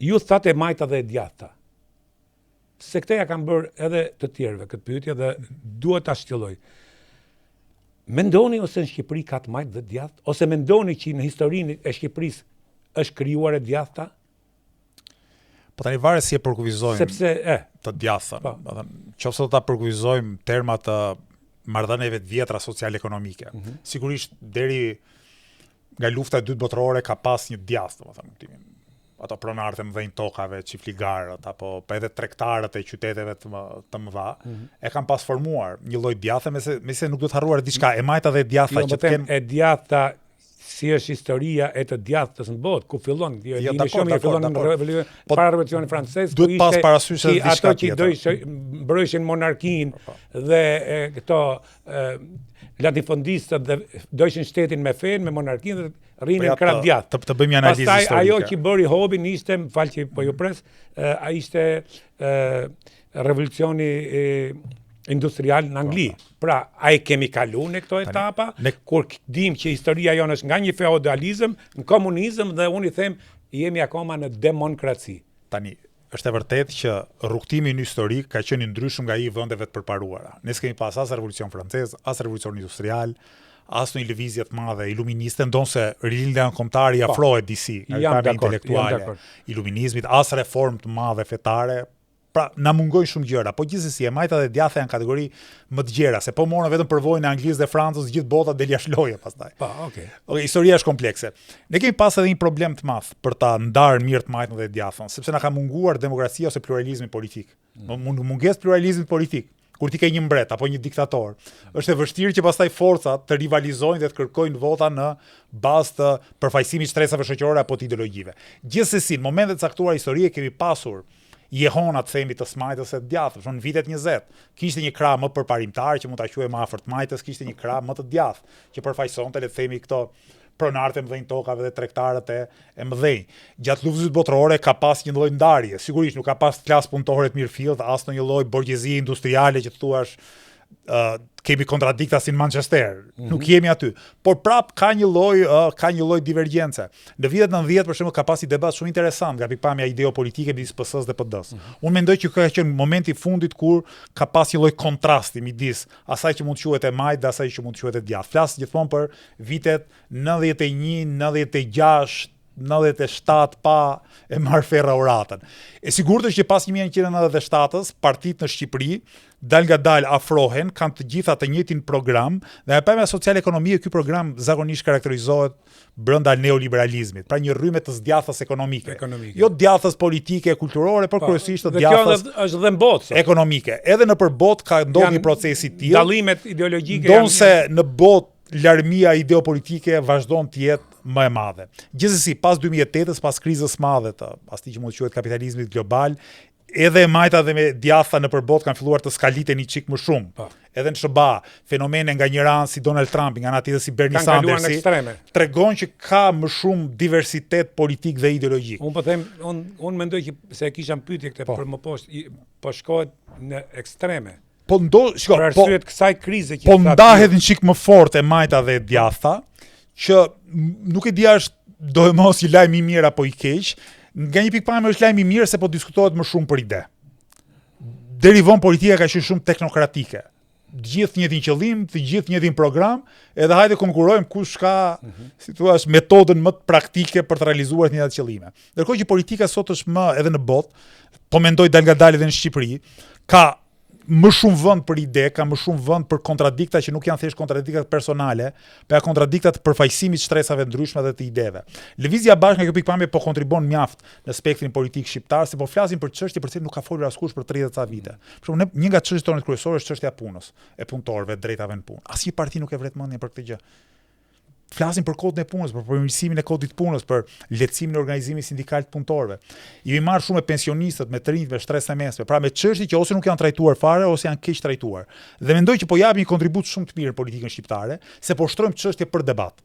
ju thatë e majta dhe e djathta. Se këte ja kam bërë edhe të tjerëve këtë pyetje dhe duhet ta shtjelloj. Mendoni ose në Shqipëri ka të majtë dhe djathtë, ose mendoni që në historinë e Shqipërisë është krijuar e djathta? Po tani varet si e përkufizojmë Sepse të djathtën. Qofse do ta përkufizojmë terma të marrëdhënieve të vjetra social-ekonomike. Sigurisht deri nga lufta e dytë botërore ka pas një djathtë, domethënë, ato pronarët e mëdhenj tokave, çiftligarët apo edhe tregtarët e qyteteve të mëdha, e kanë pas formuar një lloj djathe, megjithëse nuk duhet harruar diçka, e majta dhe e djathta që kanë e djathta si është historia e të djathtës në botë, ku fillon, para revolucionit francez, duhet pas parasysh edhe diçka tjetër. Ato që mbrojshin monarkinë dhe këto latifondistët dhe dojshin shtetin me fenë, me monarkinë dhe rrinin krah djathtë. Të bëjmë një analizë historike. Pastaj ajo që bëri hobin ishte, më fal që po ju pres, ishte revolucioni industrial në Angli. Pra, a e kemi kalu në këto etapa, kur dim që historia jonë është nga një feudalizëm, në komunizëm dhe unë i them, jemi akoma në demokraci. Tani, është e vërtet që rrugtimi historik ka qenë ndryshëm nga i vendeve të përparuara. Ne s'kemi pas as revolucion francez, as revolucion industrial, as në lëvizje të madhe iluministe, ndonse rilindja kombëtare i afrohet disi, nga intelektuale iluminizmit, as reform të madhe fetare. Pra, na mungojnë shumë gjëra, po gjithsesi e majta dhe djathta janë kategori më të gjera, se po morën vetëm përvojën e Anglisë dhe Francës, gjithë bota del jashtë loje pastaj. Historia është komplekse. Ne kemi pas edhe një problem të madh për ta ndarë mirë të majtën dhe djathtën, sepse na ka munguar demokracia ose pluralizmi politik. Mungesë pluralizmit politik, kur ti ke një mbret apo një diktator, është e vështirë që pastaj forcat të rivalizojnë dhe të kërkojnë vota në bazë të përfaqësimit të stresave shoqërore apo të ideologjive. Gjithsesi, në momente të caktuara historike kemi pasur jehona të themi të smajtës e të djathtës. Në vitet 20 kishte një krah më përparimtar që mund ta quajmë afër të majtës, kishte një krah më të djathtë që përfaqësonte le të themi këto pronarët e mëdhenj tokave dhe tregtarët e mëdhenj. Gjatë luftës botërore ka pas një lloj ndarje. Sigurisht nuk ka pas klasë punëtore të mirëfillt, as në një lloj borgjezie industriale që thuash kemi kontradikta si në Manchester, nuk jemi aty. Por prap ka një lloj divergjence. Në vitet 90 për shembull ka pasi debat shumë interesant nga pikpamja ideopolitike midis PS-s dhe PD-s. Unë mendoj që ka qenë momenti i fundit kur ka pas një lloj kontrasti midis asaj që mund të quhet e majtë dhe asaj që mund të quhet e djathtë. Flas gjithmonë për vitet 91, 96, 97 pa e marrë ferra uratën. E sigurt është që pas 1997-s, partitë në Shqipëri dal nga dal afrohen, kanë të gjitha të njëjtin program, dhe e pamja social-ekonomie ky program zakonisht karakterizohet brenda neoliberalizmit, pra një rrymë të djathtës ekonomike. Jo djathtës politike, kulturore, por kryesisht të djathtës është dhe në botë ekonomike. Edhe nëpër botë ka ndodhur një proces i tillë. Dallimet ideologjike ndonse në botë larmia ideopolitike vazhdon të jetë më e madhe. Gjithsesi, pas 2008-s, pas krizës së madhe të asaj që mund të quhet kapitalizmit global, edhe majta dhe me djathta nëpër botë kanë filluar të skaliten një çik më shumë. Edhe në SBA, fenomene nga një ranë si Donald Trump, nga ana tjetër si Bernie Sanders, tregon që ka më shumë diversitet politik dhe ideologjik. Unë po them, unë mendoj që se e kisha pyetje këtë për më poshtë, po shkohet në ekstreme. Për arsye të kësaj krize që ndahet një çik më fort e majta dhe djathta, që nuk e di është dojmos i lajm i mirë apo i keq. Nga një pikpamje është lajm i mirë se po diskutohet më shumë për ide. Deri vonë politika ka qenë shumë teknokratike. Të gjithë njëjtin qëllim, të gjithë njëjtin program, edhe hajde konkurrojmë kush ka, si thua, metodën më praktike për të realizuar të njëjtat qëllime. Ndërkohë që politika sot është më edhe në botë, po mendoj dal nga dal edhe në Shqipëri, ka më shumë vend për ide, ka më shumë vend për kontradikta që nuk janë thjesht kontradikta personale, por janë kontradikta të përfaqësimit të stresave ndryshme dhe të ideve. Lëvizja bashkë nga kjo pikpamje po kontribon mjaft në spektrin politik shqiptar, se po flasim për çështje për cilën nuk ka folur askush për 30 ca vite. Për shembull, një nga çështjet tona kryesore është çështja e punës, e punëtorëve, drejtave në punë. Asnjë parti nuk e vret mendjen për këtë gjë. Flasim për kodin e punës, për përmirësimin e kodit të punës, për lehtësimin e organizimit sindikal të punëtorëve. Jemi marrë shumë me pensionistët, me të rinjtë, me shtresën e mesme, pra me çështje që ose nuk janë trajtuar fare ose janë keq trajtuar. Dhe mendoj që po japim një kontribut shumë të mirë në politikën shqiptare, se po shtrojmë çështje për debat.